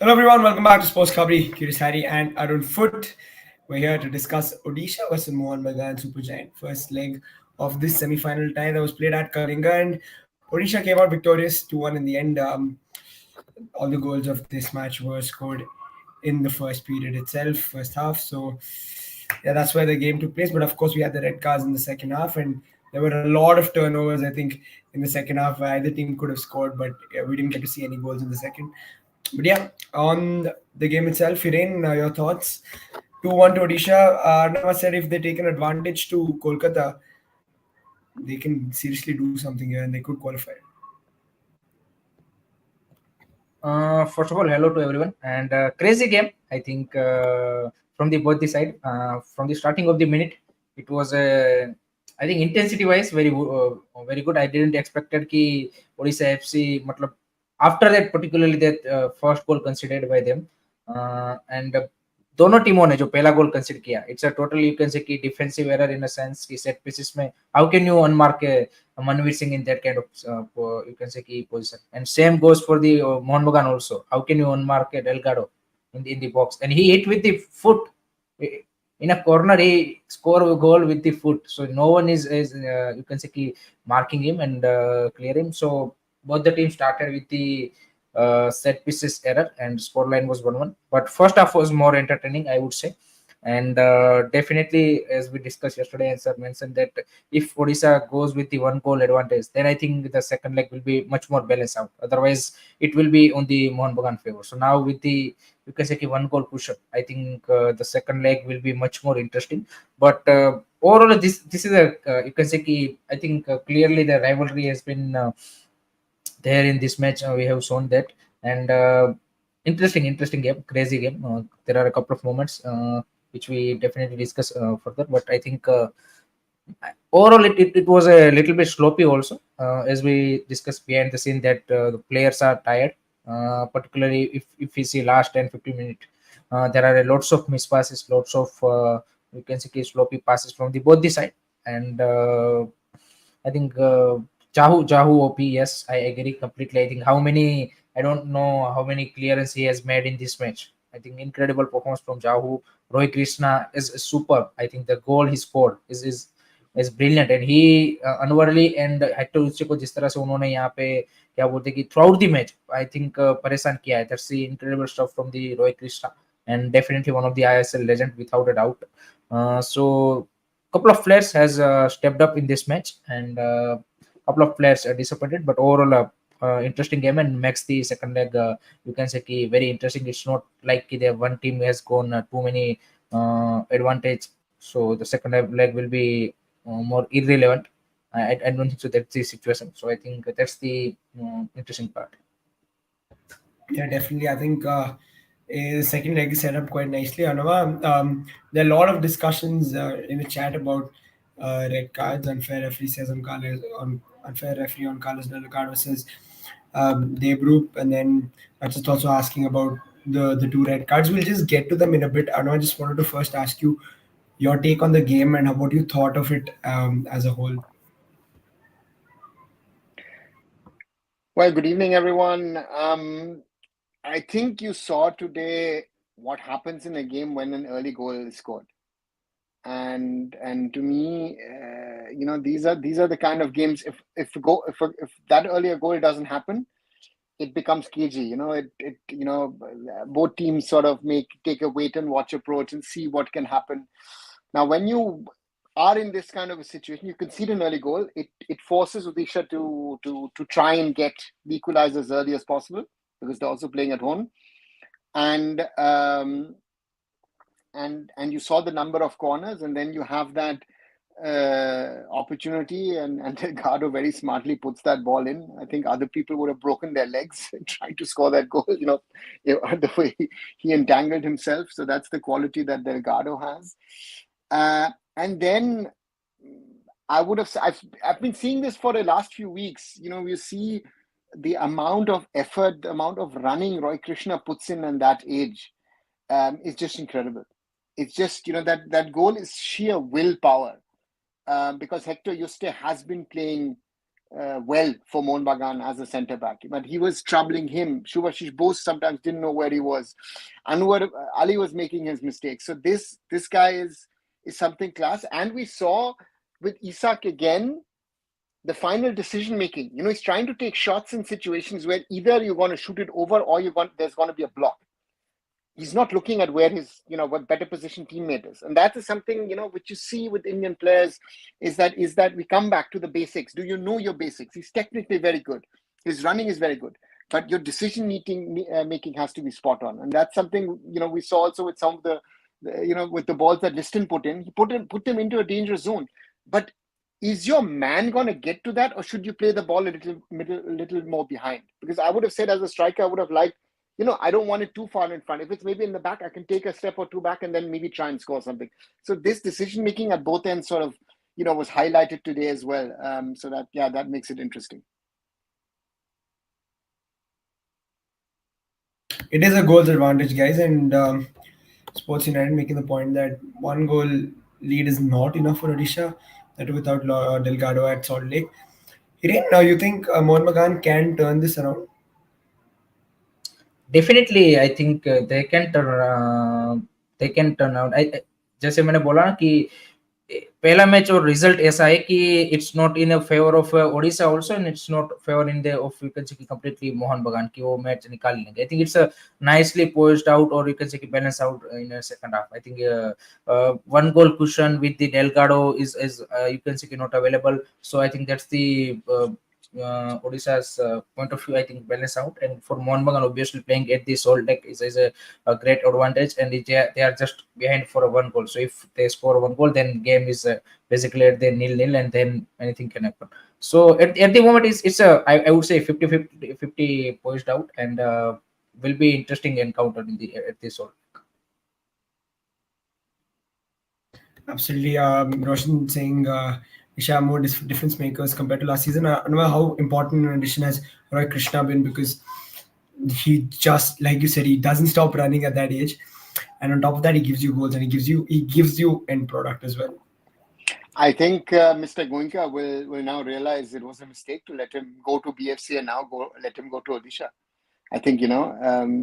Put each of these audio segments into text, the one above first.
Hello everyone, welcome back to Sports Khabri. Curious Harry and Arun Foot. We're here to discuss Odisha versus Mohun Bagan Super Giant. First leg of this semi-final tie that was played at Kalinga, and Odisha came out victorious 2-1 in the end. All the goals of this match were scored in the first period itself, first half. So yeah, that's where the game took place. But of course, we had the red cards in the second half, and there were a lot of turnovers. I think in the second half, either team could have scored, but we didn't get to see any goals in the second. But yeah, on the game itself, Hiren, your thoughts? 2-1 to Odisha. Arnava said if they take an advantage to Kolkata, they can seriously do something here and they could qualify. First of all, hello to everyone and crazy game. I think from the both the side, from the starting of the minute, it was I think intensity wise very good. I didn't expected ki Odisha FC, matlab, after that particularly that first goal considered by them and दोनों टीमों ने जो पहला goal consider किया it's a totally you can say कि defensive error in a sense कि set pieces में how can you unmark Manveer Singh in that kind of you can say key position. And same goes for the Mohun Bagan also. How can you unmark a Delgado in the box? And he hit with the foot in a corner. He score a goal with the foot. So no one is you can say key marking him and clear him. So both the teams started with the set pieces error and scoreline was 1-1. But first half was more entertaining, I would say. And definitely, as we discussed yesterday, and sir mentioned that if Odisha goes with the one goal advantage, then I think the second leg will be much more balanced out. Otherwise, it will be on the Mohun Bagan favor. So now with the you can say one goal push up, I think the second leg will be much more interesting. But overall, this is a you can say I think clearly the rivalry has been there in this match. We have shown that and. Interesting game, crazy game. There are a couple of moments which we definitely discuss further. But I think overall it was a little bit sloppy also, as we discussed behind the scene that the players are tired, particularly if we see last 10-15 minutes. There are lots of miss passes, lots of you can say sloppy passes from the both the side. And I think Jahu OP, yes, I agree completely. I think I don't know how many clearance he has made in this match. I think incredible performance from Jahu. Roy Krishna is superb. I think the goal he scored is brilliant, and he unworldly and Hector Uche को जिस तरह से उन्होंने यहाँ पे क्या बोलते कि throughout the match I think परेशान किया है. That's the incredible stuff from the Roy Krishna, and definitely one of the ISL legend without a doubt. So couple of players has stepped up in this match, and couple of players are disappointed, but overall interesting game and makes the second leg you can say very interesting. It's not like the one team has gone too many advantage, so the second leg will be more irrelevant. I don't think so that's the situation, so I think that's the interesting part. Yeah, definitely. I think the second leg is set up quite nicely. Anava, there are a lot of discussions in the chat about red cards, unfair referee says on Carlos, on unfair referee on Carlos Delgado versus Dave Roop, and then I'm just also asking about the two red cards. We'll just get to them in a bit. Anava, I just wanted to first ask you your take on the game and what you thought of it as a whole. Well, good evening, everyone. I think you saw today what happens in a game when an early goal is scored, and to me, these are the kind of games. If that earlier goal doesn't happen, it becomes cagey. Both teams sort of take a wait and watch approach and see what can happen. Now, when you are in this kind of a situation, you concede an early goal. It forces Odisha to try and get the equalizer as early as possible because they're also playing at home, and you saw the number of corners, and then you have that opportunity, and Delgado very smartly puts that ball in. I think other people would have broken their legs trying to score that goal. The way he entangled himself. So that's the quality that Delgado has. And then I've been seeing this for the last few weeks. You see the amount of effort, the amount of running Roy Krishna puts in that age is just incredible. It's just, that goal is sheer willpower because Hector Juste has been playing well for Mohun Bagan as a centre back, but he was troubling him. Shubhashish Bose sometimes didn't know where he was. Anwar Ali was making his mistakes. So this guy is something class. And we saw with Isak again the final decision making. He's trying to take shots in situations where either you're going to shoot it over or there's going to be a block. He's not looking at where his, what better position teammate is. And that is something, which you see with Indian players is that we come back to the basics. Do you know your basics? He's technically very good. His running is very good. But your decision making has to be spot on. And that's something, we saw also with some of the with the balls that Liston put in. He put them into a dangerous zone. But is your man going to get to that, or should you play the ball a little more behind? Because I would have said as a striker, I would have liked, I don't want it too far in front. If it's maybe in the back, I can take a step or two back and then maybe try and score something. So this decision making at both ends sort of, was highlighted today as well. So that makes it interesting. It is a goals advantage, guys, and Sports United making the point that one goal lead is not enough for Odisha, that without Delgado at Salt Lake. Hiren, now you think Mohun Bagan can turn this around? Definitely, I think they can turn out. जैसे मैंने बोला ना कि पहला match और result ऐसा है कि it's not in favour of Odisha also and it's not favour in the of you can से कंप्लीटली मोहन बगान की वो मैच निकाल लेंगे. I think it's nicely poised out, or you can say balance out in a second half. I think one goal cushion with the Delgado is you can say not available, so I think that's the Odisha's point of view. I think balance out, and for Mohun Bagan obviously playing at the Salt Lake is a great advantage, and they are just behind for a one goal. So if they score one goal, then game is basically at the 0-0, and then anything can happen. So at the moment it's a I would say 50 poised out, and will be interesting encounter in the at the Salt. Absolutely. Roshan saying we should have more difference makers compared to last season. I don't know how important an addition has Roy Krishna been, because he just, like you said, he doesn't stop running at that age, and on top of that, he gives you goals and he gives you end product as well. I think Mr. Goenka will now realize it was a mistake to let him go to BFC and now let him go to Odisha. I think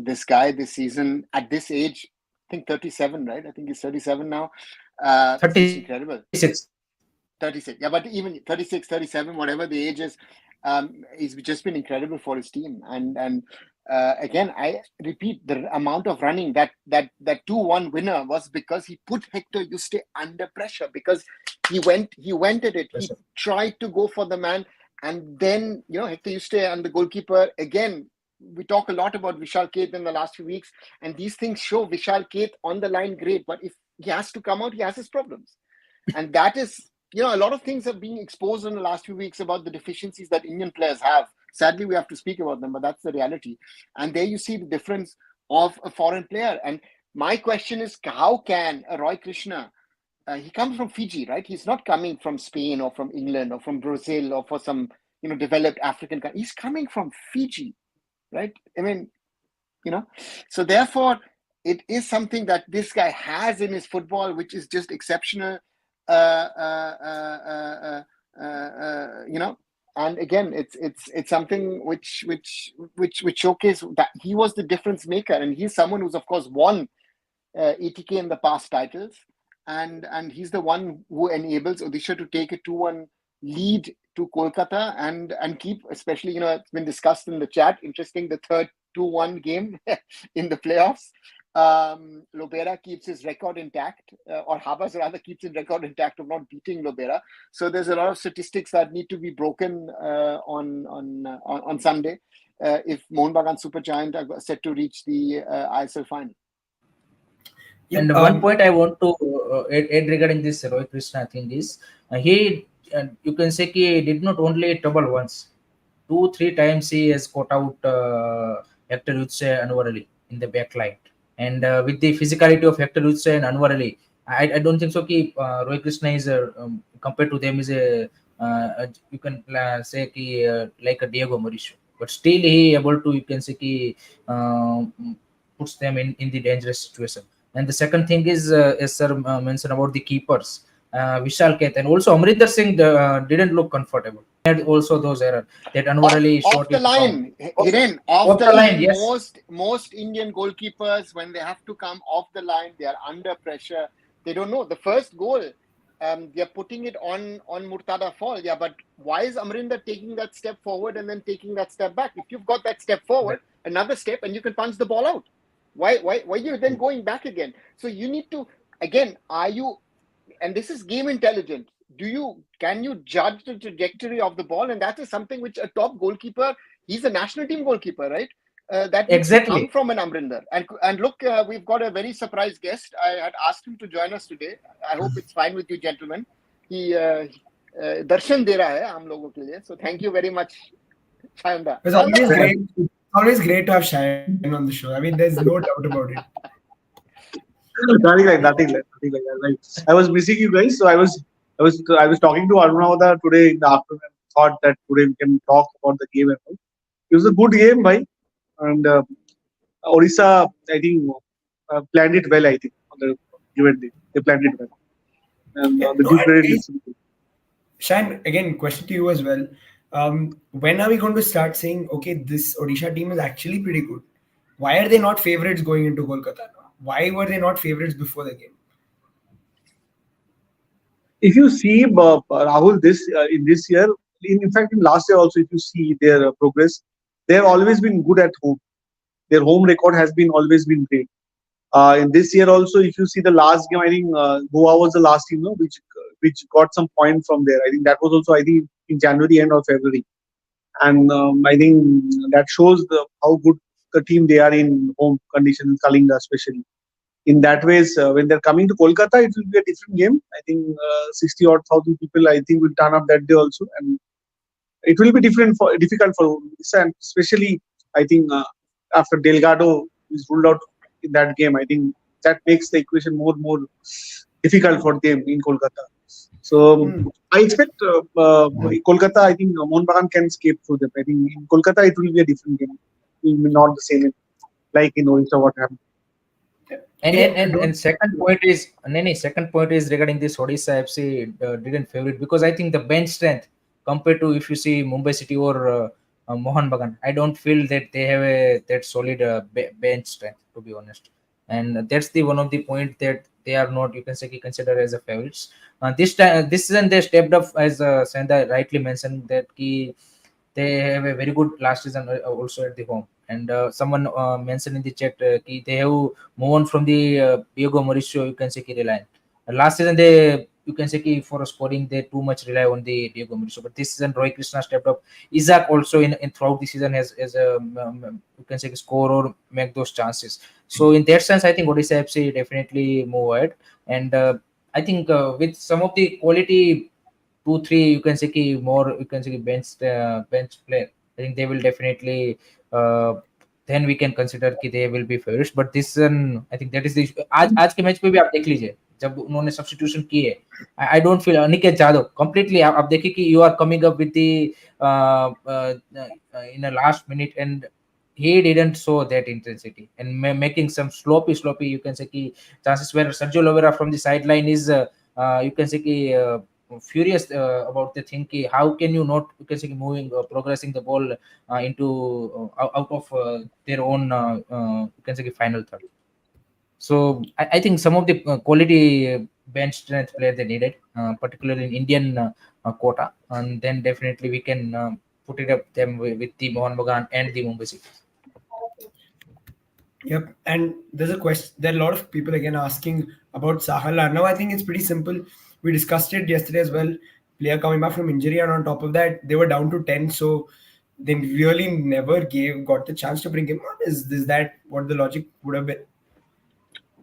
this guy this season at this age, I think 37, right? I think he's 37 now. 36. Incredible. 36. Yeah, but even 36, 37, whatever the age is, he's just been incredible for his team. And again, I repeat, the amount of running that 2-1 winner was because he put Hector Yuste under pressure, because he went at it. He tried to go for the man, and then Hector Yuste and the goalkeeper again. We talk a lot about Vishal Keth in the last few weeks, and these things show Vishal Keth on the line great, but if he has to come out, he has his problems. And that is, a lot of things are being exposed in the last few weeks about the deficiencies that Indian players have. Sadly, we have to speak about them, but that's the reality. And there you see the difference of a foreign player. And my question is, how can a Roy Krishna, he comes from Fiji, right? He's not coming from Spain or from England or from Brazil or for some, developed African country. He's coming from Fiji, right? I mean, so therefore, it is something that this guy has in his football, which is just exceptional. And again, it's something which showcase that he was the difference maker, and he's someone who's of course won ATK in the past titles, and he's the one who enables Odisha to take a 2-1 lead to Kolkata and keep, especially it's been discussed in the chat, interesting, the third 2-1 game in the playoffs. Lobera keeps his record intact, or Habas rather keeps his record intact of not beating Lobera. So there's a lot of statistics that need to be broken on Sunday if Mohun Bagan Super Giant are set to reach the ISL final. And one point I want to add regarding this Roy Krishna thing is he you can say he did not only trouble once, 2-3 times he has caught out Hector Yuste and Anwar Ali in the back line. And with the physicality of Hector Yuste and Anwar Ali, I don't think so that Roy Krishna is compared to them is you can say like a Diego Mauricio, but still he able to, you can say puts them in the dangerous situation. And the second thing is as sir mentioned about the keepers. Vishal Keth, and also Amrinder Singh didn't look comfortable. And also those errors that Anwar Ali Off shot the it wrong. line, Hiren, off Off the the line, line. yes. Most Indian goalkeepers, when they have to come off the line, they are under pressure. They don't know. The first goal, they are putting it on Murtada Fall. Yeah, but why is Amrinder taking that step forward and then taking that step back? If you've got that step forward, another step, and you can punch the ball out. Why are you then going back again? So you need to, again, are you, and this is game intelligence. Can you judge the trajectory of the ball? And that is something which a top goalkeeper, he's a national team goalkeeper, right? That needs to come from an Amrinder. And look, we've got a very surprise guest. I had asked him to join us today. I hope it's fine with you, gentlemen. He darshan de raha hai hum logo ke liye. So thank you very much, Shayanda. It's always great to have Shayan on the show. I mean, there's no doubt about it. Nothing like that. Like, I was missing you guys, so I was talking to Arunavada today in the afternoon and thought that today we can talk about the game and all. It was a good game, bhai, and Odisha, I think, planned it well. I think on the given day, they planned it well, and the due credit needs to be given. Shayan, again, question to you as well. When are we going to start saying, okay, this Odisha team is actually pretty good? Why are they not favorites going into Kolkata? Why were they not favorites before the game? If you see Rahul in this year, in fact in last year also, if you see their progress, they have always been good at home. Their home record has been always been great. In this year also, if you see the last game, I think Goa was the last team, no, which got some point from there. I think that was also, I think, in January end or February, and I think that shows how good the team they are in home conditions, Kalinga especially. In that ways, when they're coming to Kolkata, it will be a different game. I think 60 odd thousand people, I think, will turn up that day also, and it will be difficult for Odisha, and especially I think after Delgado is ruled out in that game, I think that makes the equation more difficult for them in Kolkata. So I expect Kolkata. I think Mohun Bagan can escape through them. I think in Kolkata it will be a different game. It will be not the same like in Odisha what happened. And second point is regarding this Odisha FC didn't favorite because I think the bench strength compared to if you see Mumbai City or Mohun Bagan, I don't feel that they have that solid bench strength, to be honest. And that's the one of the point that they are not, you can say, considered as a favorites. This season they stepped up, as Sandha rightly mentioned, that they have a very good last season also at the home. And someone mentioned in the chat they have moved on from the Diego Mauricio, you can say, reliant. Last season they, you can say, for scoring they too much rely on the Diego Mauricio, but this season Roy Krishna stepped up. Isaac also in throughout the season has you can say score or make those chances. So in that sense, I think Odisha FC definitely move ahead, and I think with some of the quality 2-3, you can say more, you can say bench player, I think they will definitely then we can consider कि they will be favorites. But this season I think that is the issue. आज के match पे भी आप देख लीजिए जब उन्होंने सब्स्टिट्यूशन किए, I don't feel Aniket Jadav completely आप देखिए कि you are coming up with the in a last minute, and he didn't show that intensity and making some sloppy, you can say chances where Sergio Lovera from the sideline is you can say furious about the thing how can you not, you can say, moving progressing the ball into out of their own you can say final third. So I think some of the quality bench strength player they needed, particularly in Indian quota, and then definitely we can put it up them with the Mohun Bagan and the Mumbai City. Yep, and there's a question. There are a lot of people again asking about Sahal Arnav. I think it's pretty simple. We discussed it yesterday as well. Player coming back from injury, and on top of that, they were down to 10, so they really never got the chance to bring him on. Is that what the logic would have been?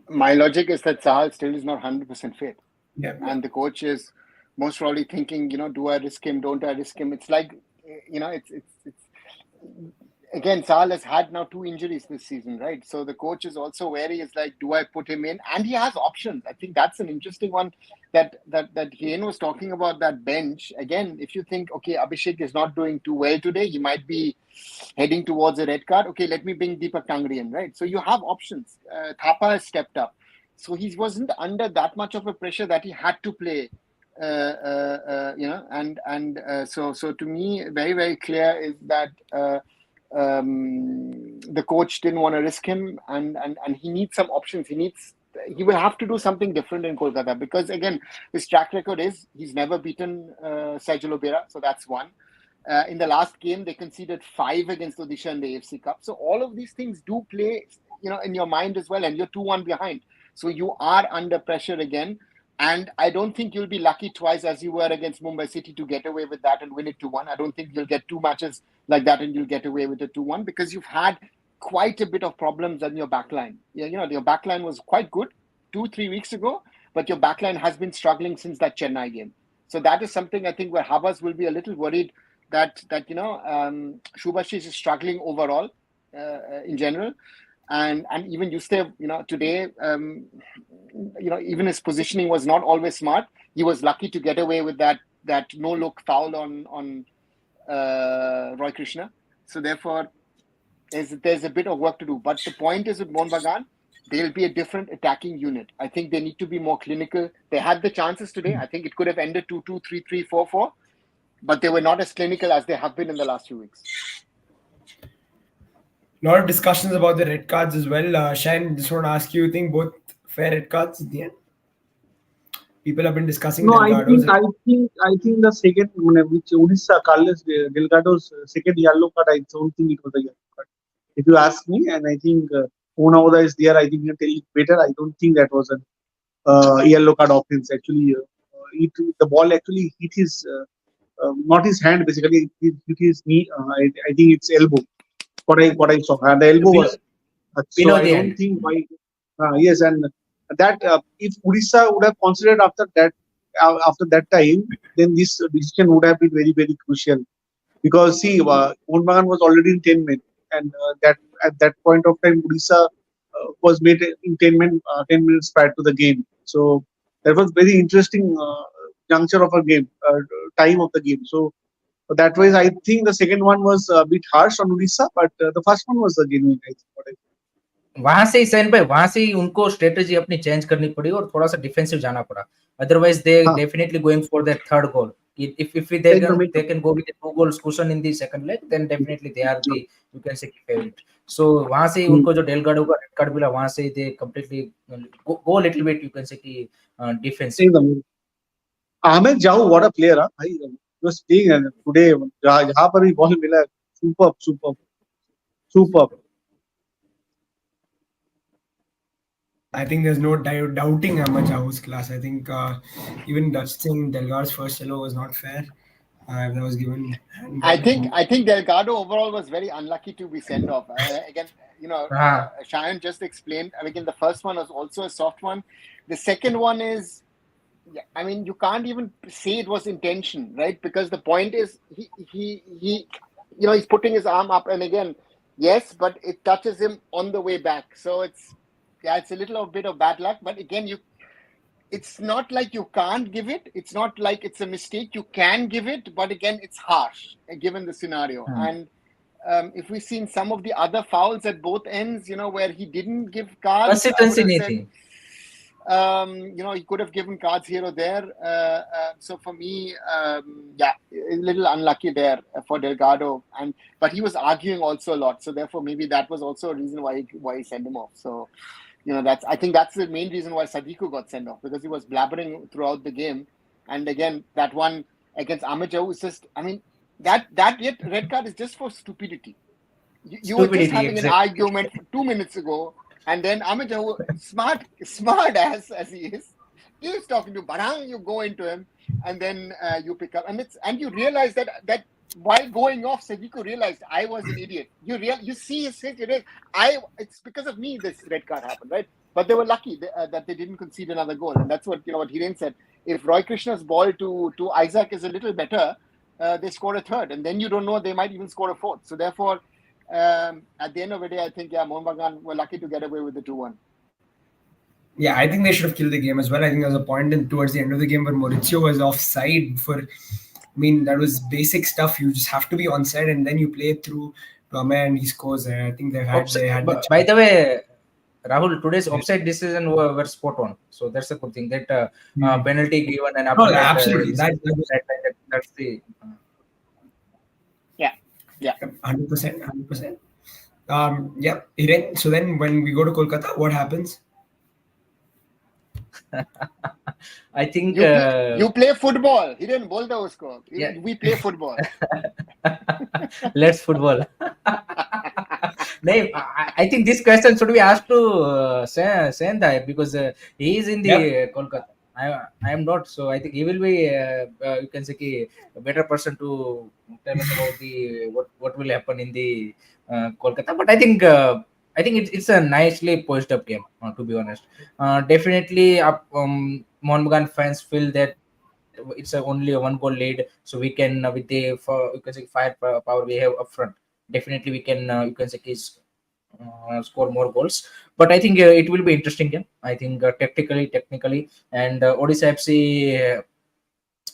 My logic is that Sahal still is not 100% fit. Yeah. And the coach is most probably thinking, do I risk him? Don't I risk him? It's like, it's again, Sahal has had now 2 injuries this season, right? So the coach is also wary. It's like, do I put him in? And he has options. I think that's an interesting one that Hien was talking about, that bench. Again, if you think, okay, Abhishek is not doing too well today, he might be heading towards a red card. Okay, let me bring Deepak Tangri in, right? So you have options. Thapa has stepped up. So he wasn't under that much of a pressure that he had to play. So to me, very, very clear is that the coach didn't want to risk him, and he needs some options. He will have to do something different in Kolkata, because again, his track record is he's never beaten Sergio Lobera, so that's one. In the last game, they conceded 5 against Odisha in the AFC Cup. So all of these things do play, in your mind as well, and you're 2-1 behind. So you are under pressure again. And I don't think you'll be lucky twice as you were against Mumbai City to get away with that and win it 2-1. I don't think you'll get 2 matches like that and you'll get away with it 2-1, because you've had quite a bit of problems in your backline. Your backline was quite good 2-3 weeks ago, but your backline has been struggling since that Chennai game. So that is something I think where Habas will be a little worried that Shubhashish is struggling overall in general. And even Yustev, today, even his positioning was not always smart. He was lucky to get away with that no-look foul on Roy Krishna. So therefore, there's a bit of work to do. But the point is with Mohun Bagan, they'll be a different attacking unit. I think they need to be more clinical. They had the chances today. I think it could have ended 2-2, 3-3, 4-4. But they were not as clinical as they have been in the last few weeks. A lot of discussions about the red cards as well. Shane, just want to ask you think both fair red cards at the end? People have been discussing No, I Delgado's. think the second, which Odisha, Carlos Delgado's second yellow card, I don't think it was a yellow card. If you ask me, and I think Onavoda is there, I think he'll tell it better. I don't think that was a yellow card offense. Actually, the ball actually hit his, not his hand, basically, it hit his knee. I think it's elbow. What I saw, and the elbow was. So I don't think why. Yes, and that if Odisha would have considered after that time, then this decision would have been very, very crucial. Because see, Mohun Bagan was already in 10 men, and that at that point of time, Odisha was made in 10 minutes prior to the game. So that was very interesting juncture of a game, time of the game. So that way, I think the second one was a bit harsh on Odisha, but the first one was the genuine. I think. वहां से ही San भाई, वहां से ही उनको strategy अपनी change करनी पड़ी और थोड़ा सा डिफेंसिव जाना पड़ा. Otherwise they definitely going for that third goal. If they can go with the 2 goals cushion in the second leg, then definitely they are the, you can say, favorite. So वहां से ही उनको जो Delgado का red card मिला, वहां से they completely go a little bit, you can say, कि defensive. Ahmed Jahu, what a player! He was playing today. जहाँ पर भी बॉल मिला, superb. I think there's no doubting Ahmed Jahu's class. I think even Dutch Singh Delgado's first yellow was not fair. That was given. I think Delgado overall was very unlucky to be sent off. Again, Shayan just explained. Again, the first one was also a soft one. The second one is, you can't even say it was intention, right? Because the point is, he's putting his arm up, and again, yes, but it touches him on the way back. So it's a little bit of bad luck. But again, it's not like you can't give it. It's not like it's a mistake. You can give it, but again, it's harsh given the scenario. And if we've seen some of the other fouls at both ends, where he didn't give cards, consistency. He could have given cards here or there. So for me, a little unlucky there for Delgado. But he was arguing also a lot. So therefore, maybe that was also a reason why he sent him off. So, I think that's the main reason why Sadiku got sent off, because he was blabbering throughout the game. And again, that one against Ahmed Jahu is just, that red card is just for stupidity. You were just having an argument 2 minutes ago. And then Ahmed Jahu, smart as he is, he's talking to Barang, you go into him, and then you pick up. And you realize that while going off, Sadiku realized I was an idiot. You see his face, it's because of me this red card happened, right? But they were lucky that they didn't concede another goal. And that's what Hiren said. If Roy Krishna's ball to Isaac is a little better, they score a third. And then you don't know, they might even score a fourth. So therefore, at the end of the day, I think, Mohun Bagan were lucky to get away with the 2-1. Yeah, I think they should have killed the game as well. I think there was a point towards the end of the game where Mauricio was offside that was basic stuff. You just have to be onside and then you play it through Rama and he scores. I think they had by the way, Rahul, today's Yeah. offside decision were spot on. So that's a good thing. That Hmm. penalty given, and No, after that, absolutely. it's that's the. Yeah, yeah. 100%, 100%. Yeah, Hiren, so then when we go to Kolkata, what happens? I think, You play football. He didn't bowl the usko. yeah. We play football. Let's football. No, I think this question should be asked to Sendai, because he is in the Yep. Kolkata. I am not, so I think he will be you can say a better person to tell us about the what will happen in the Kolkata. But I think it's a nicely poised up game, to be honest. Definitely, Mohun Bagan fans feel that it's only a one goal lead, so we can with the you can say firepower we have up front. Definitely, we can you can say score more goals. But I think it will be interesting game. I think tactically, technically, and Odisha FC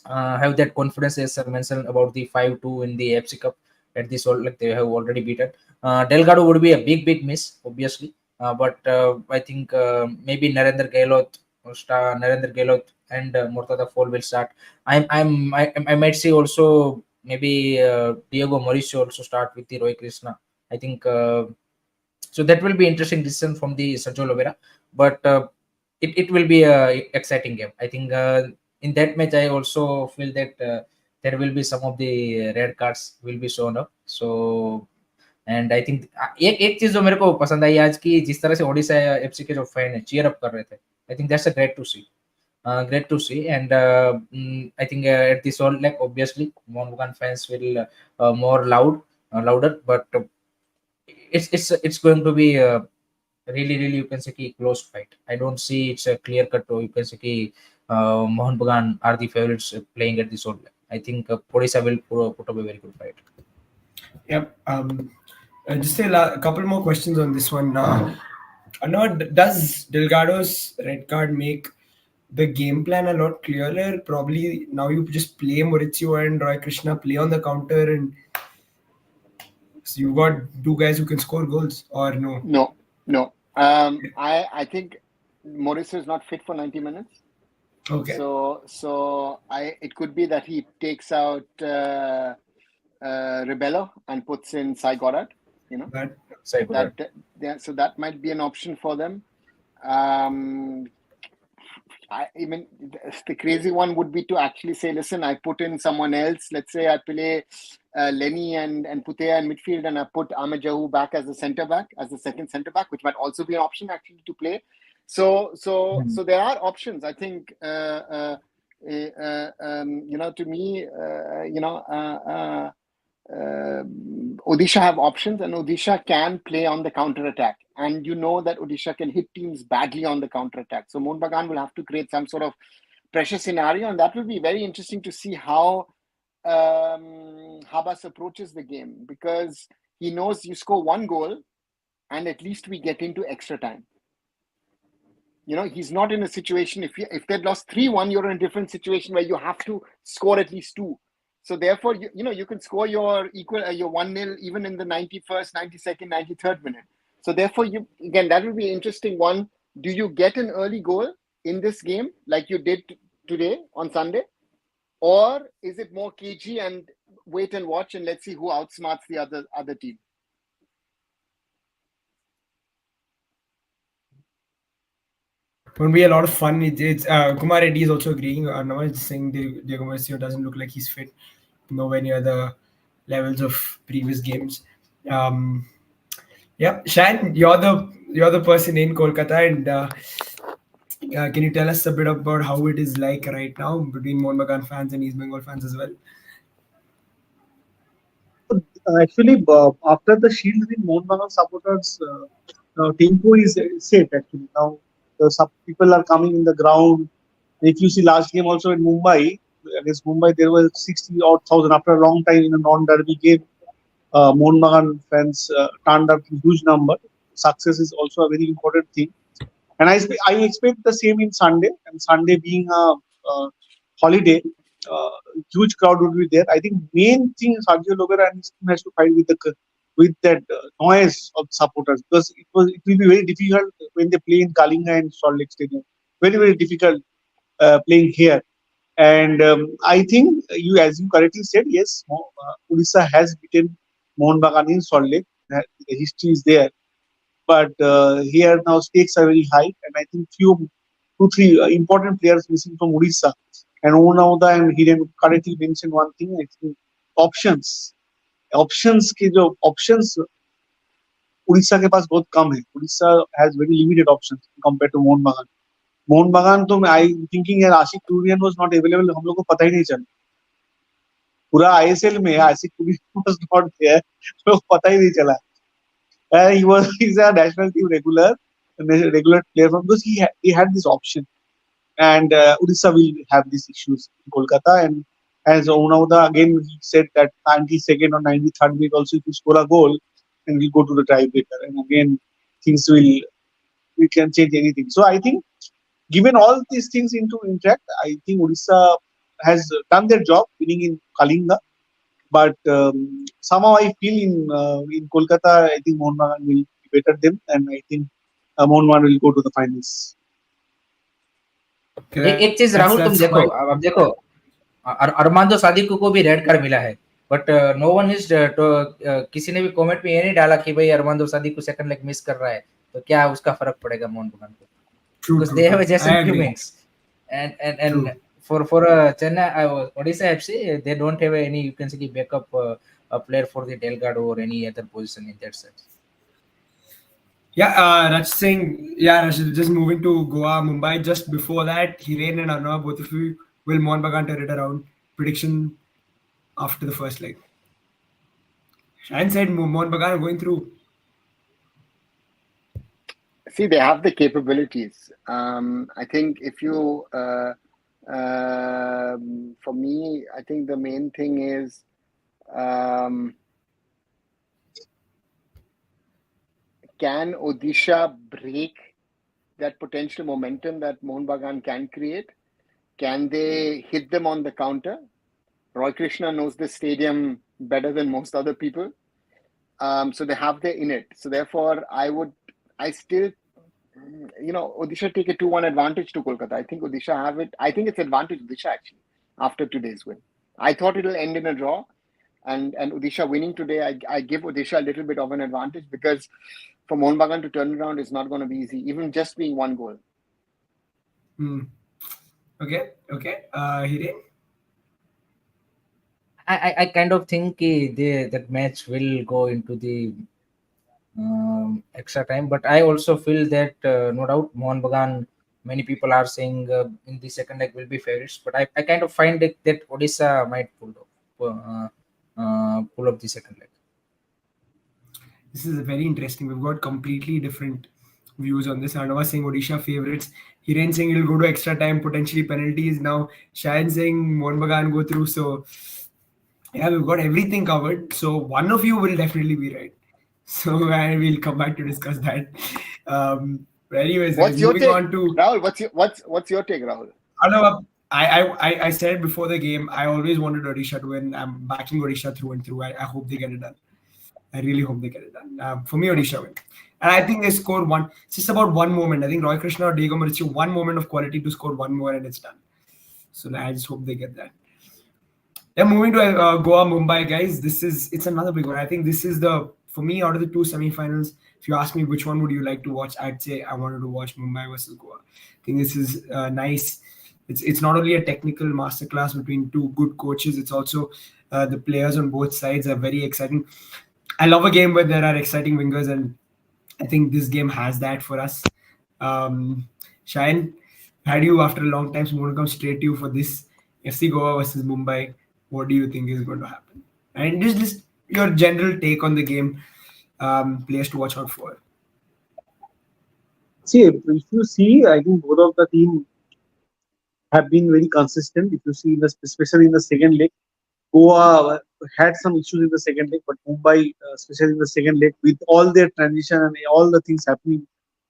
have that confidence, as I mentioned about the 5-2 in the FC Cup at this all, like they have already beaten. Delgado would be a big miss, obviously. But I think maybe Narendra Gailot and Murtada Fall will start. I might see also maybe Diego Mauricio also start with the Roy Krishna. I think so that will be interesting decision from the Sergio Lovera, but it will be a exciting game. I think in that match I also feel that there will be some of the red cards will be shown up. So and I think एक चीज जो मेरे को पसंद आई आज की, जिस तरह से ओडिशा एफसी के जो फैन है चीयर अप कर रहे थे, I think that's a great to see. And I think at this all, like obviously Mohun Bagan fans will more louder, but it's going to be really you can say close fight. I don't see it's a clear cut, or you can say Mohun Bagan are the favorites playing at this all. I think Odisha will put up a very good fight. Yep. Just a couple more questions on this one. Now, does Delgado's red card make the game plan a lot clearer? Probably now you just play Maurizio and Roy Krishna play on the counter, and so you've got two guys who can score goals, or no? No. I think Mauricio is not fit for 90 minutes. Okay. So it could be that he takes out Rebello and puts in Sai Goddard. You know, so that might be an option for them. I mean, the crazy one would be to actually say, listen, I put in someone else. Let's say I play Lenny and Putea in midfield, and I put Ahmed Jahu back as a centre back, as the second centre back, which might also be an option actually to play. So there are options. I think to me, Odisha have options, and Odisha can play on the counter attack, and you know that Odisha can hit teams badly on the counter attack. So Mohun Bagan will have to create some sort of pressure scenario, and that will be very interesting to see how Habas approaches the game, because he knows you score one goal and at least we get into extra time. You know, he's not in a situation, if they'd lost 3-1, you're in a different situation where you have to score at least two. So therefore, you can score your 1-0 even in the 91st, 92nd, 93rd minute. So therefore, again, that will be an interesting one. Do you get an early goal in this game like you did today on Sunday? Or is it more cagey and wait and watch and let's see who outsmarts the other team? It would be a lot of fun. It's Kumar Reddy is also agreeing. No, it's saying Diego Mauricio doesn't look like he's fit, nowhere near the levels of previous games. Yeah, Shan, you're the person in Kolkata, and can you tell us a bit about how it is like right now between Mohun Bagan fans and East Bengal fans as well? Actually, after the shield win, Mohun Bagan supporters tempo is set. Actually, now some people are coming in the ground. If you see last game also in Mumbai, against Mumbai, there were 60 odd thousand after a long time in a non-derby game. Mohun Bagan fans turned up in huge number. Success is also a very important thing, and I expect the same in Sunday. And Sunday being a holiday, huge crowd would be there. I think main thing Sergio Lovera and his team has to fight with with that noise of supporters, because it will be very difficult when they play in Kalinga and Salt Lake Stadium. Very difficult playing here. And I think as you correctly said, yes, Odisha has beaten Mohun Bagan in Salt Lake. The history is there, but here now stakes are very high, and I think two, three important players missing from Odisha. And Onauda and Hiren correctly mentioned one thing. I think options, options Orissa के पास बहुत कम है. Orissa has very limited options compared to Mohan बागान. मोहन बागान तो I thinking यार आशिक टूरियन was not available, हम लोग को पता ही नहीं चला. पूरा ISL में आशिक टूरियन was not there, तो पता ही नहीं चला. He's a national team regular player from, because he had this option. And Odisha will have these issues in Kolkata. And as Onauda again he said that 92nd or 93rd week also, if you score a goal, and we'll go to the tiebreaker. And again, we can change anything. So I think, given all these things into intact, I think Odisha has done their job winning in Kalinga. But somehow I feel in Kolkata, I think Mohun Bagan will be better them, and I think Mohun Bagan will go to the finals. एक चीज राहुल तुम देखो, अब देखो अरमांदो सादिक को भी red card मिला है, बट नो वन इज किसी ने भी कमेंट में ये नहीं डाला कि भाई अरमांदो सादिक को सेकंड लेग मिस कर रहा है तो क्या उसका फर्क पड़ेगा मोहन बगान को, because they have a Jason Cummings and for Chennai Odisha FC, they don't have any, you can say, backup a player for the Delgado or any other position in that sense. Raj Singh, Rashid, just moving to Goa, Mumbai. Just before that, Hiren and Arnav, both of you, will Mohun Bagan turn it around? Prediction after the first leg. Shayan said Mohun Bagan are going through. See, they have the capabilities. I think if you, for me, I think the main thing is, can Odisha break that potential momentum that Mohun Bagan can create? Can they hit them on the counter? Roy Krishna knows the stadium better than most other people. So they have their in it. So therefore, I still, Odisha take a 2-1 advantage to Kolkata. I think Odisha have it. I think it's advantage Odisha actually after today's win. I thought it'll end in a draw. And Odisha winning today, I give Odisha a little bit of an advantage, because for Mohun Bagan to turn around is not going to be easy, even just being one goal. Okay. Hiren? I kind of think that match will go into the extra time, but I also feel that no doubt Mohun Bagan, many people are saying in the second leg will be favorites, but I kind of find that Odisha might pull up the second leg. This is very interesting. We've got completely different views on this. Arnav saying Odisha favorites. Hiren saying it'll go to extra time, potentially penalties. Now Shayan saying Mohun Bagan go through. So we've got everything covered. So one of you will definitely be right. So we'll come back to discuss that. Anyways, what's your take, Rahul? What's your take, Rahul? Arnav, I said before the game, I always wanted Odisha to win. I'm backing Odisha through and through. I hope they get it done. I really hope they get it done. For me, Odisha win. And I think they score one. It's just about one moment. I think Roy Krishna or Diego Mauricio, one moment of quality to score one more and it's done. So I just hope they get that. Then moving to Goa, Mumbai, guys. It's another big one. I think this is for me, out of the two semi-finals, if you ask me which one would you like to watch, I'd say I wanted to watch Mumbai versus Goa. I think this is nice. It's not only a technical masterclass between two good coaches, it's also the players on both sides are very exciting. I love a game where there are exciting wingers, and I think this game has that for us. Shayan, had you after a long time, so I'm going to come straight to you for this FC Goa versus Mumbai. What do you think is going to happen? And just your general take on the game, players to watch out for. See, if you see, I think both of the teams have been very consistent. If you see, especially in the second leg, Goa had some issues in the second leg, but Mumbai, especially in the second leg, with all their transition and all the things happening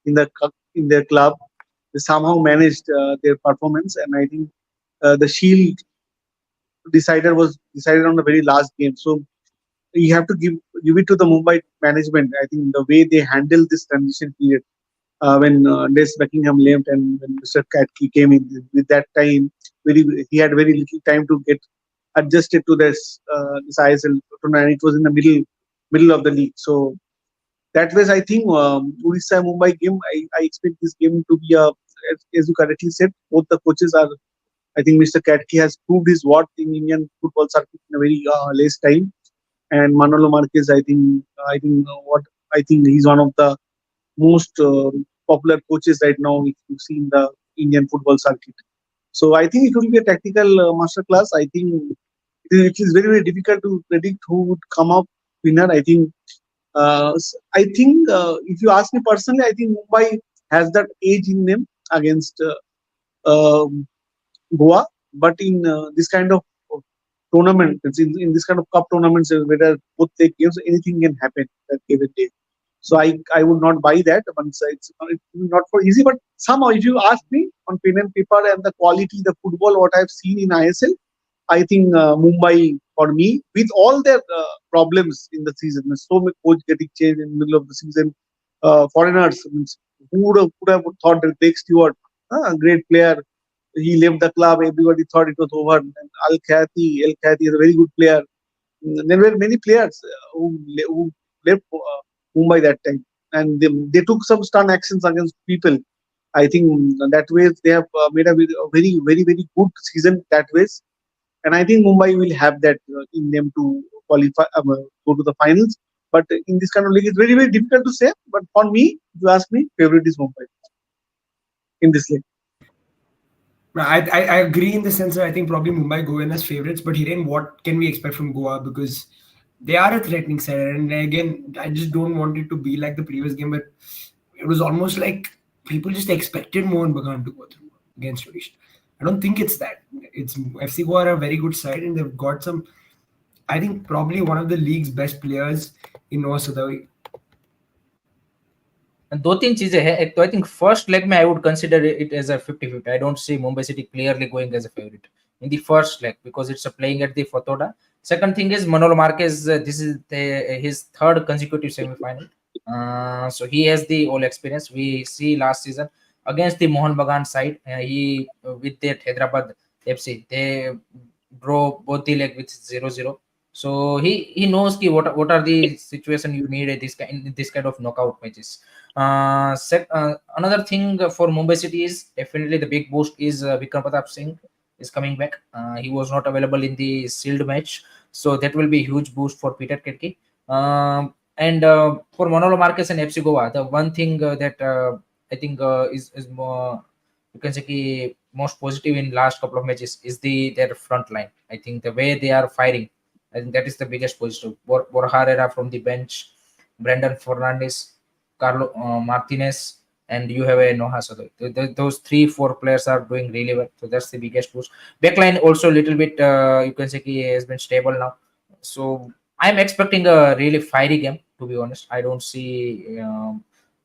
in their club, they somehow managed their performance. And I think the Shield was decided on the very last game. So you have to give it to the Mumbai management. I think the way they handle this transition period when Des Buckingham left and when Mr. Katke came in, with that time, he had very little time to get adjusted to this ISL tournament. And it was in the middle of the league. So that was, I think, Odisha Mumbai game. I expect this game to be as you correctly said, both the coaches are. I think Mr. Katke has proved his worth in Indian football circuit in a very less time. And Manolo Marquez, what I think he's one of the most popular coaches right now if you see in the Indian football circuit. So I think it will be a tactical masterclass. I think it is very very difficult to predict who would come up winner. I think if you ask me personally, I think Mumbai has that edge in them against um Goa. But in this kind of tournament, in this kind of cup tournaments, whether both take games, anything can happen that given day. So I would not buy that. Once it's not for easy, but somehow if you ask me on pen and paper and the quality, the football what I've seen in ISL, I think Mumbai for me with all their problems in the season, there's so many coach getting changed in the middle of the season, foreigners. Means, could have thought that Blake Stewart, a great player, he left the club. Everybody thought it was over. And El Khati is a very good player. There were many players who left Mumbai that time, and they took some stern actions against people. I think that way they have made a very good season that way, and I think Mumbai will have that in them to qualify, go to the finals. But in this kind of league, it's very very difficult to say. But for me, if you ask me, favorite is Mumbai in this league. I agree in the sense that I think probably Mumbai go in as favorites, but Hiren, what can we expect from Goa? Because they are a threatening side, and again, I just don't want it to be like the previous game, but it was almost like people just expected Mohun Bagan to go through against Odisha. I don't think it's that. It's FC Goa are a very good side, and they've got some. I think probably one of the league's best players in Noah Sadawi. दो तीन चीजें हैं. एक तो I think first leg में I would consider it as a 50-50. I don't see Mumbai city clearly going as a favourite in the first leg because it's playing at the Fatoda. Second thing is Manolo Marquez. This is his third consecutive semi-final. So he has the all experience. We see last season against the Mohun Bagan side, he with that Hyderabad FC, they draw both the leg with 0-0. So he knows what are the situation you need at this kind of knockout matches. Another thing for Mumbai City is definitely the big boost is Vikram Pratap Singh is coming back. He was not available in the sealed match, so that will be a huge boost for Peter Ketke. And for Manolo Marquez and FC Goa, the one thing that I think is more, you can say most positive in last couple of matches is their front line. I think the way they are firing, I think that is the biggest positive. Borja Herrera from the bench, Brendan Fernandes, Carlo Martinez, and you have a Noah Sadawi. Those 3-4 players are doing really well, so that's the biggest boost. Backline also a little bit, you can say has been stable now, so I'm expecting a really fiery game, to be honest. I don't see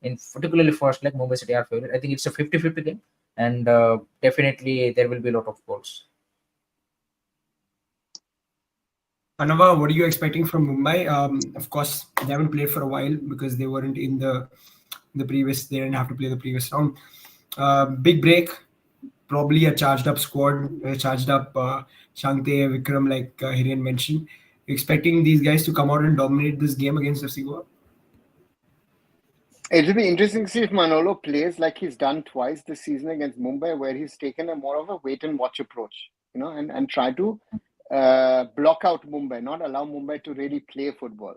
in particularly first leg Mumbai City are favorite. I think it's a 50-50 game, and definitely there will be a lot of goals. Anava, what are you expecting from Mumbai? Of course, they haven't played for a while because they weren't in the previous. They didn't have to play the previous round. Big break, probably a charged up squad, charged up Shante, Vikram, like Hiren mentioned. Expecting these guys to come out and dominate this game against FC Goa? It will be interesting to see if Manolo plays like he's done twice this season against Mumbai, where he's taken a more of a wait and watch approach, and try to block out Mumbai, not allow Mumbai to really play football.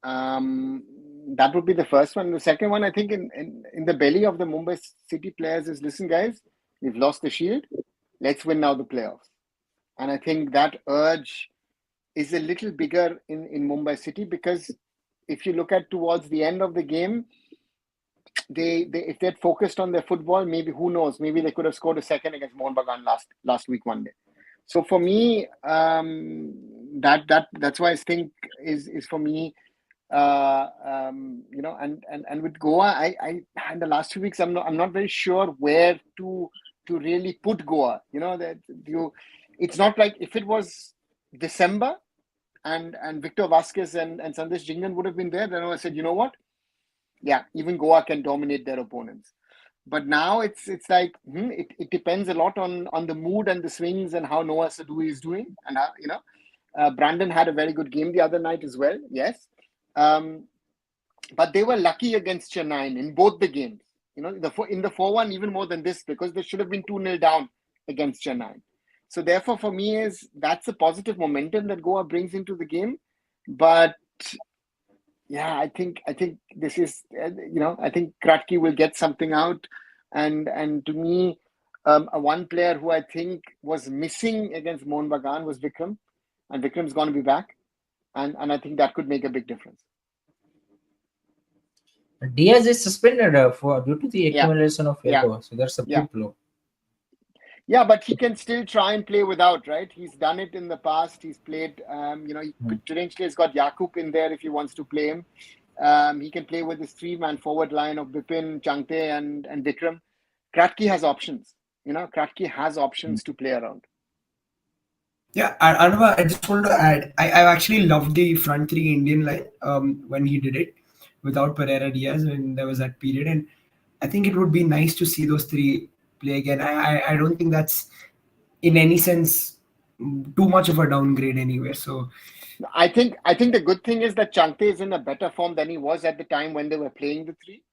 That would be the first one. The second one, I think, in the belly of the Mumbai City players is, listen, guys, we've lost the shield. Let's win now the playoffs. And I think that urge is a little bigger in Mumbai City, because if you look at towards the end of the game, they if they'd focused on their football, maybe, who knows, maybe they could have scored a second against Mohun Bagan last week one day. So for me, that's why I think is for me, and with Goa, I in the last 2 weeks I'm not very sure where to really put Goa. It's not like if it was December, and Victor Vasquez and Sandesh Jhingan would have been there, then I said, you know what? Yeah, even Goa can dominate their opponents. But now it's like it depends a lot on the mood and the swings and how Noah Sadhu is doing, and how, Brandon had a very good game the other night as well. Yes, but they were lucky against Chennai in both the games. In the 4-1 even more than this, because they should have been 2-0 down against Chennai. So therefore, for me, that's a positive momentum that Goa brings into the game. But yeah, I think this is I think Kratky will get something out, and to me, one player who I think was missing against Mohun Bagan was Vikram, and Vikram's going to be back, and I think that could make a big difference. Diaz is suspended due to the Yeah. accumulation of Yeah. yellow, so that's a big blow. Yeah, but he can still try and play without, right? He's done it in the past. He's played, potentially has got Yakub in there if he wants to play him. He can play with his 3-man forward line of Bipin, Changte, and Vikram. Kratky has options. Kratky has options to play around. Yeah, Anava, I just wanted to add, I actually loved the front three Indian line when he did it without Pereira Diaz when there was that period. And I think it would be nice to see those three play again. I don't think that's in any sense too much of a downgrade anywhere. So I think the good thing is that Changte is in a better form than he was at the time when they were playing the three.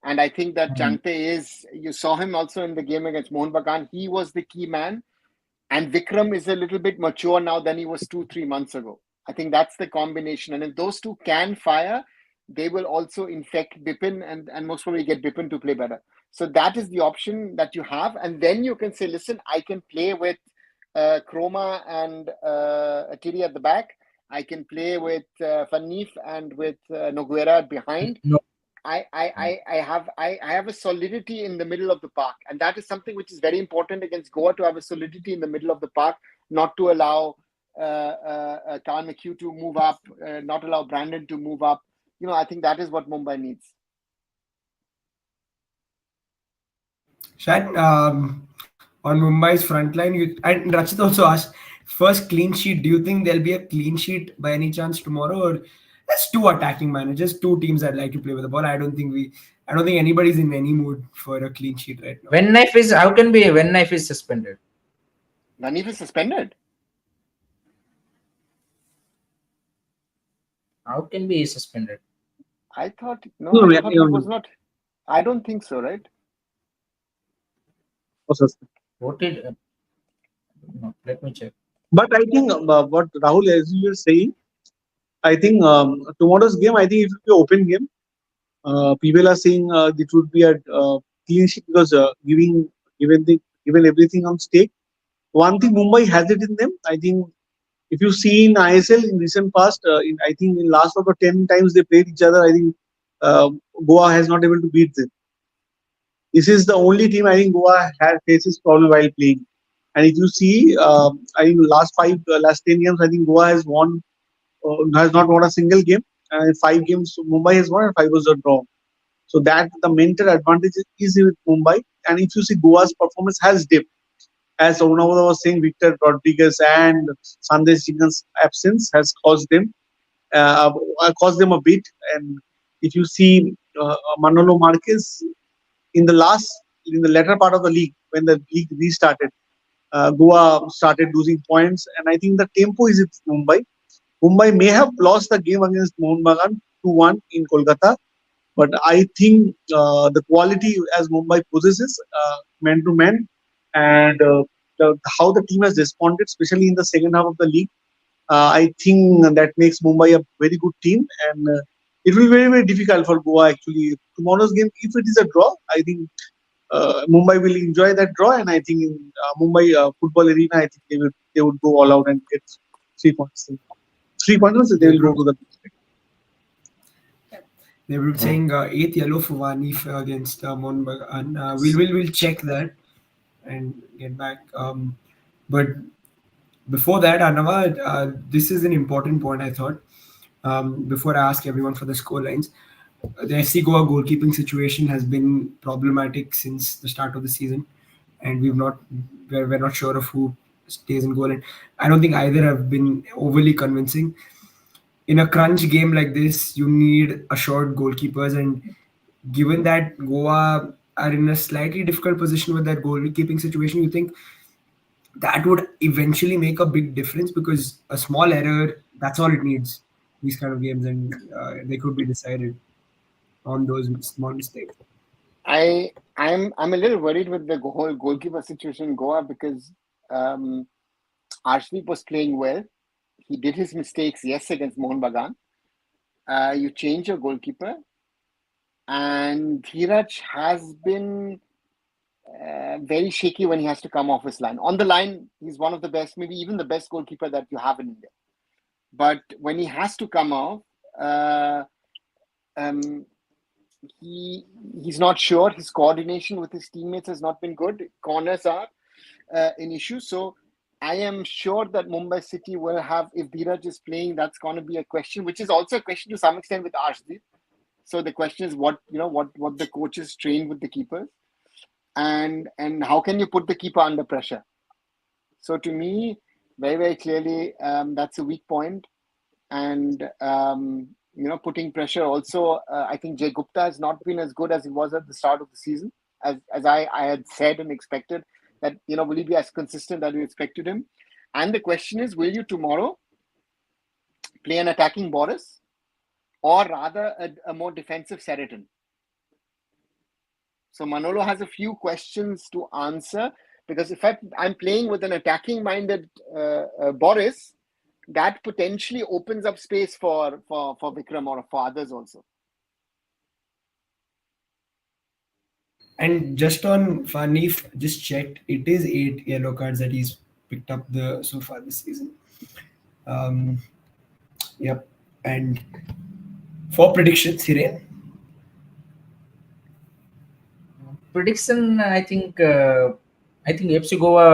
And I think that Changte you saw him also in the game against Mohun Bagan. He was the key man. And Vikram is a little bit mature now than he was 2-3 months ago. I think that's the combination. And if those two can fire, they will also infect Bipin and most probably get Bipin to play better. So that is the option that you have. And then you can say, listen, I can play with Chroma and Atiri at the back. I can play with Fanif and with Noguera behind. No. I have a solidity in the middle of the park, and that is something which is very important against Goa, to have a solidity in the middle of the park, not to allow Khan McHugh to move up, not allow Brandon to move up. I think that is what Mumbai needs. Shan, on Mumbai's front line, and Rachit also asked, first clean sheet, do you think there'll be a clean sheet by any chance tomorrow? Or that's two attacking managers, two teams that like to play with the ball. I don't think anybody's in any mood for a clean sheet right now. How can be when Knife is suspended? Nanif is suspended. How can be suspended? I thought he was not. I don't think so, right? What did? No, let me check. But I think what Rahul, as you were saying, I think tomorrow's game, I think it will be an open game. People are saying it would be a clean sheet because given everything on stake. One thing Mumbai has it in them. I think if you see in ISL in recent past, I think in last over 10 times they played each other, I think Goa has not able to beat them. This is the only team I think Goa has faces problem while playing. And if you see, I think last 10 games, I think Goa has not won a single game. 5 games Mumbai has won and 5 was a draw. So that the mental advantage is with Mumbai. And if you see, Goa's performance has dipped. As Onavada was saying, Victor Rodriguez and Sandesh Jhingan's absence has caused them a bit. And if you see Manolo Marquez in the latter part of the league, when the league restarted, Goa started losing points, and I think the tempo is with Mumbai. Mumbai may have lost the game against Mohun Bagan 2-1 in Kolkata, but I think the quality as Mumbai possesses man to man, and how the team has responded, especially in the second half of the league, I think that makes Mumbai a very good team, and it will be very, very difficult for Goa actually. Tomorrow's game, if it is a draw, I think Mumbai will enjoy that draw, and I think in Mumbai football arena, I think they would go all out and get 3 points. 3 points, they will go to the. They were saying 8th yellow for Vanif against Mohun Bagan. We'll check that and get back. But before that, Anava, this is an important point, I thought. Before I ask everyone for the score lines, the FC Goa goalkeeping situation has been problematic since the start of the season, and we're not sure of who stays in goal. And I don't think either have been overly convincing. in a crunch game like this, you need assured goalkeepers. And given that Goa are in a slightly difficult position with their goalkeeping situation, you think that would eventually make a big difference, because a small error, that's all it needs, these kind of games, and they could be decided on those small mistakes. I'm a little worried with the whole goalkeeper situation in Goa because Arshdeep was playing well. He did his mistakes, yes, against Mohun Bagan. You change your goalkeeper, and Dheeraj has been very shaky when he has to come off his line. On the line, he's one of the best, maybe even the best goalkeeper that you have in India. But when he has to come off, uh, um, he's not sure. His coordination with his teammates has not been good. Corners are an issue. So I am sure that Mumbai City will have, if Dheeraj is playing, that's going to be a question, which is also a question to some extent with Arshdeep. So the question is what the coaches train with the keepers, and how can you put the keeper under pressure? So to me, very very clearly, that's a weak point, and putting pressure also. I think Jay Gupta has not been as good as he was at the start of the season, as I had said and expected. That will he be as consistent as you expected him? And the question is, will you tomorrow play an attacking Boris, or rather a more defensive Sheraton? So Manolo has a few questions to answer, because if I'm playing with an attacking-minded Boris, that potentially opens up space for Vikram or for others also. And just on Fanif, just checked, it is 8 yellow cards that he's picked up so far this season. Um, yep. And for predictions, Hiren. Prediction, I think FC Goa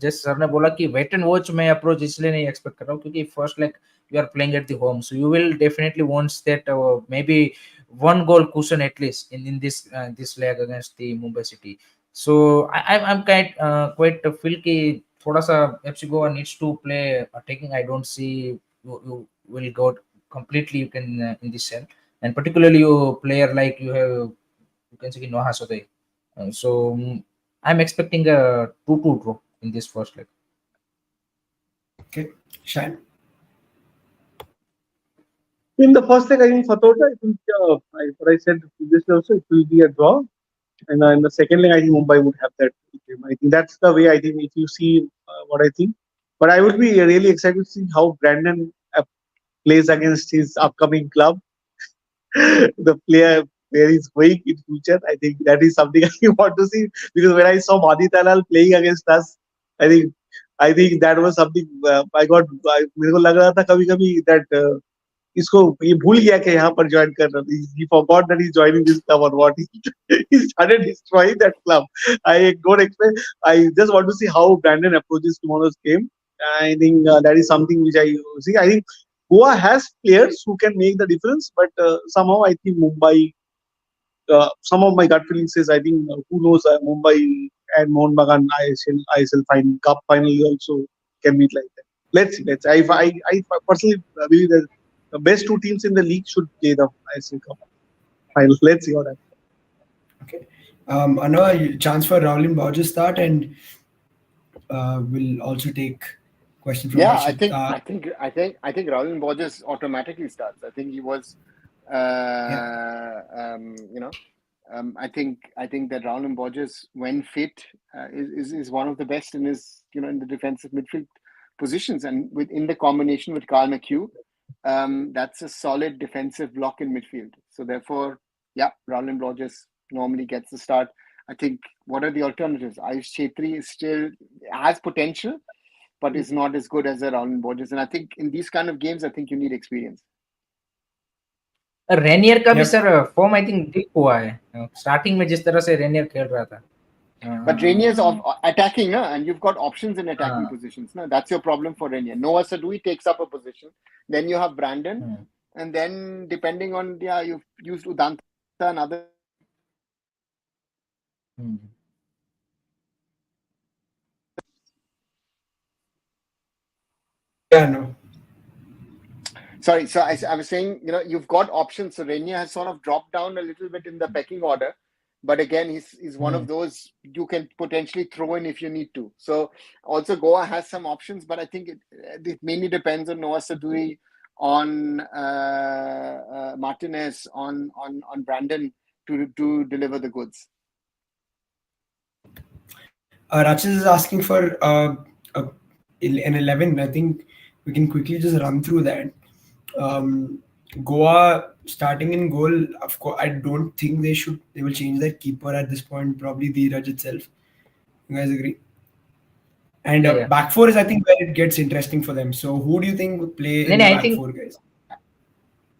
just sir ने बोला कि wait and watch मैं approach इसलिए नहीं expect कर रहा हूँ क्योंकि first like you are playing at the home so you will definitely wants that may be one goal cushion at least in this leg against the Mumbai City. So I'm quite feel कि थोड़ा सा FC Goa needs to play attacking. I don't see you will go completely you can in this cell, and particularly you player like you can say Noah Sodai. So I'm expecting a 2-2 draw in this first leg. Okay. Shan. In the first leg, I think Fatota, I think what I said previously also, it will be a draw. And in the second leg, I think Mumbai would have that game. I think that's the way I think if you see what I think. But I would be really excited to see how Brandon plays against his upcoming club. The player where he's going in future. I think that is something I want to see, because when I saw Madi Talal playing against us, I think that was something I got. मेरे को लग रहा था कभी-कभी that इसको ये भूल गया कि यहाँ पर ज्वाइन कर रहा. He forgot that he's joining this club or what. He started destroying that club. I don't expect. I just want to see how Brandon approaches tomorrow's game. I think that is something which I see. I think Goa has players who can make the difference, but somehow I think Mumbai. Some of my gut feeling says I think who knows Mumbai and Mohun Bagan ISL final cup finally also can meet like that. Let's see. I personally believe that the best two teams in the league should play the ISL cup final. Let's see how that. Okay. Another chance for Raulin Borges start, and we'll also take question from Yeah, Harshit. I think Raul Borges automatically starts. I think he was, I think that Raul Borges, when fit, is one of the best in his in the defensive midfield positions, and in the combination with Carl McHugh, that's a solid defensive block in midfield. So therefore, yeah, Raul Borges normally gets the start. I think what are the alternatives? Ayush Chetri still has potential, but is not as good as a Raul Borges. And I think in these kind of games, I think you need experience. Rainier का भी Yep. Sir form I think ठीक हुआ है starting में जिस तरह से Rainier खेल रहा था. But Rainier's attacking, no? And you've got options in attacking positions. No? That's your problem for Rainier. Noah Sadui takes up a position. Then you have Brandon. And then depending on, you've used Udanta and other. Yeah, no. Sorry, so I was saying, you've got options. So Renia has sort of dropped down a little bit in the pecking order, but again, he's one of those you can potentially throw in if you need to. So also Goa has some options, but I think it mainly depends on Noah Saduri, on Martinez, on Brandon to deliver the goods. Rachis is asking for an 11. I think we can quickly just run through that. Goa starting in goal, of course, I don't think they will change their keeper at this point, probably Dheeraj itself. You guys agree? And Yeah. back four is, I think, where it gets interesting for them. So who do you think will play in the I back think four, guys?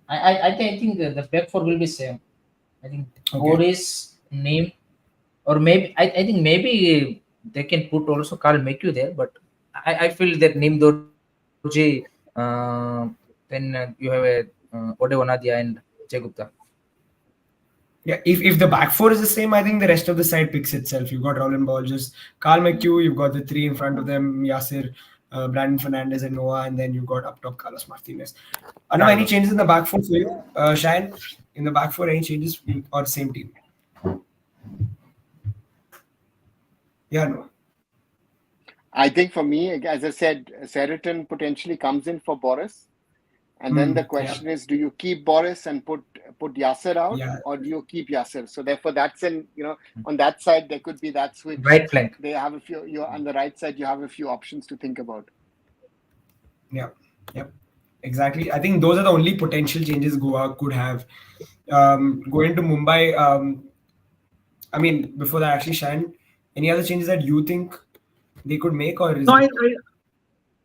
I think the back four will be same. I think Boris, name, or maybe I think maybe they can put also Carl Meku there, but I feel that name Dorji, then you have a Ode Onadia and Jay Gupta. Yeah, if the back four is the same, I think the rest of the side picks itself. You've got Roland Ball, just Carl McHugh, you've got the three in front of them, Yasir, Brandon Fernandez and Noah, and then you've got up top Carlos Martinez. Are there any changes in the back four for you, Shine? In the back four, any changes or same team? Yeah, no. I think for me, as I said, Sheraton potentially comes in for Boris. And then the question is, do you keep Boris and put Yasser out, or do you keep Yasser? So therefore, that's on that side there could be that switch. Right flank. They have a few. You're on the right side. You have a few options to think about. Yeah. Yep. Exactly. I think those are the only potential changes Goa could have. Going to Mumbai. I mean, before that, actually, Shine, any other changes that you think they could make, or is No, it?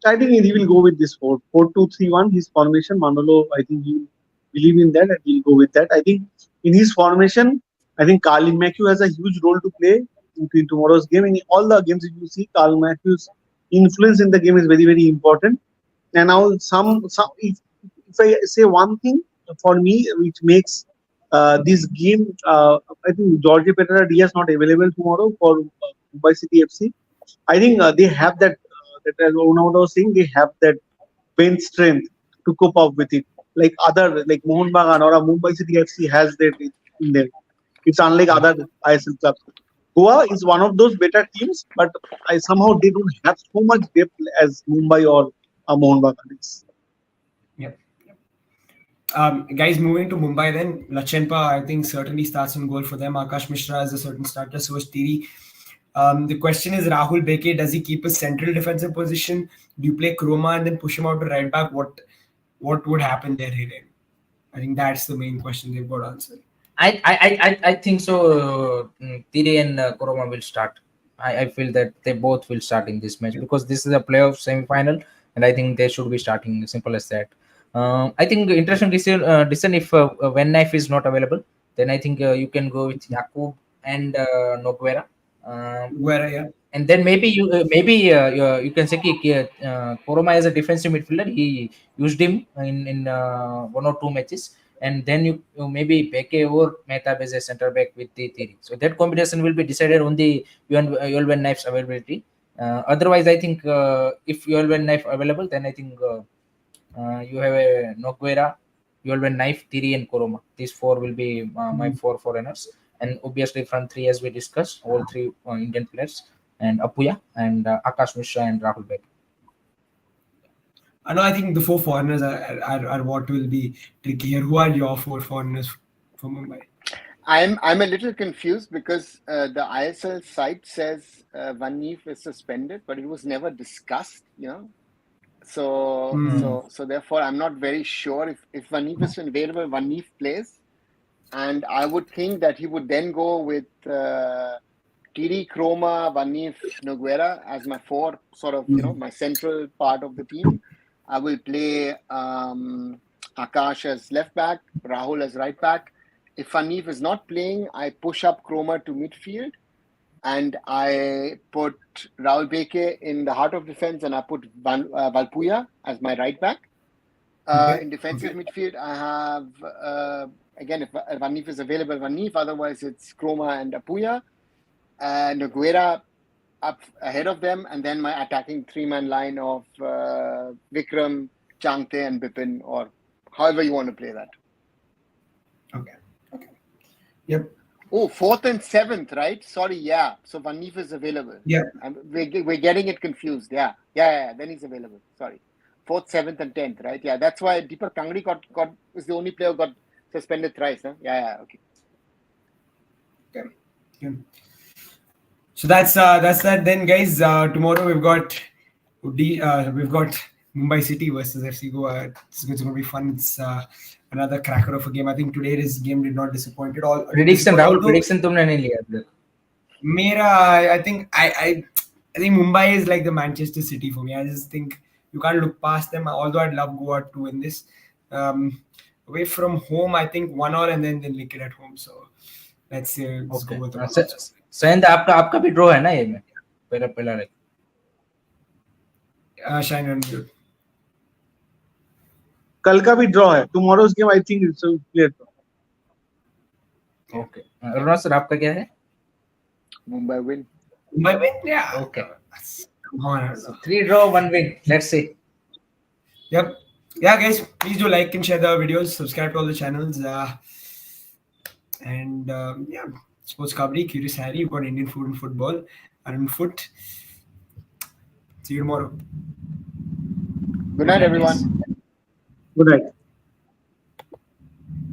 I think he will go with this 4-2-3-1. His formation, Manolo, I think he believe in that and he'll go with that. I think in his formation, I think Carl Matthew has a huge role to play in tomorrow's game. In all the games, if you see, Carl Matthew's influence in the game is very, very important. And now, if I say one thing for me, which makes this game, I think Jorge Pereira Diaz not available tomorrow for Mumbai City FC. I think they have that. That as Ronaldo was saying, they have that bench strength to cope up with it. Like Mohun Bagan or a Mumbai City FC has that in there. It's unlike other ISL clubs. Goa is one of those better teams, but somehow they don't have so much depth as Mumbai or Mohun Bagan is. Yep. Guys, moving to Mumbai then, Lachenpa, I think, certainly starts on goal for them. Akash Mishra is a certain starter, so is Tiri. The question is, Rahul Beke, does he keep a central defensive position? Do you play Kroma and then push him out to right back? What would happen there, Hiren? I think that's the main question they've got to answer. I think so. Tiri and Kroma will start. I feel that they both will start in this match because this is a playoff semi-final, and I think they should be starting. Simple as that. I think interesting decision if when knife is not available, then I think you can go with Yakub and Noguera. And then maybe you can say Koroma as a defensive midfielder. He used him in 1 or 2 matches, and then you maybe Beke or Mehtab as a center back with the Tiri. So that combination will be decided on the Yolwen Knife's availability. Otherwise, I think if Yolwen Knife available, then I think you have a Noguera, Yolwen Knife, Tiri, and Koroma. These 4 will be my 4 foreigners. And obviously front 3, as we discussed, all 3 Indian players, and Apuya and Akash Mishra and Rahul Bek. I think the 4 foreigners are what will be tricky here. Who are your 4 foreigners for Mumbai? I'm a little confused because the ISL site says Van Neef is suspended, but it was never discussed, So therefore, I'm not very sure if Van Neef is available. Van Neef plays. And I would think that he would then go with Tiri, Kroma, Van Neef, Noguera as my 4 sort of, my central part of the team. I will play Akash as left back, Rahul as right back. If Van Neef is not playing, I push up Kroma to midfield and I put Rahul Beke in the heart of defense and I put Valpuya as my right back. In defensive midfield, I have... again, if Van Neef is available, Van Neef. Otherwise, it's Kroma and Apuya. Noguera up ahead of them. And then my attacking 3-man line of Vikram, Changte and Bipin or however you want to play that. Okay. Yep. Oh, 4th and 7th, right? Sorry, yeah. So Vanif is available. Yeah. We're getting it confused. Yeah. Then he's available. Sorry. 4th, 7th, and 10th, right? Yeah, that's why Deepak Tangri was the only player who got suspended thrice. Huh? Yeah. Okay. So that's that. Then, guys, tomorrow we've got Mumbai City versus FC Goa. It's going to be fun. It's another cracker of a game. I think today's game did not disappoint at all. Prediction, Rahul, prediction तुमने नहीं लिया अपने. I think Mumbai is like the Manchester City for me. I just think you can't look past them. Although I'd love Goa to win this. Away from home, I think 1-1 and then lick it at home. So let's go with the Sayend आपका भी draw है ना ये में पहला leg. Shine on you. कल का भी draw है. Tomorrow's game I think it's a clear draw. Okay. Aruna sir आपका क्या है? Mumbai win. Yeah. Okay. Come on. So 3 draw, 1 win. Let's see. Yep. Yeah, guys, please do like and share the videos. Subscribe to all the channels. And Sports Kabri, Curious Harry. You've got Indian food and football. Arun Foot. See you tomorrow. Good night, everyone. Good night.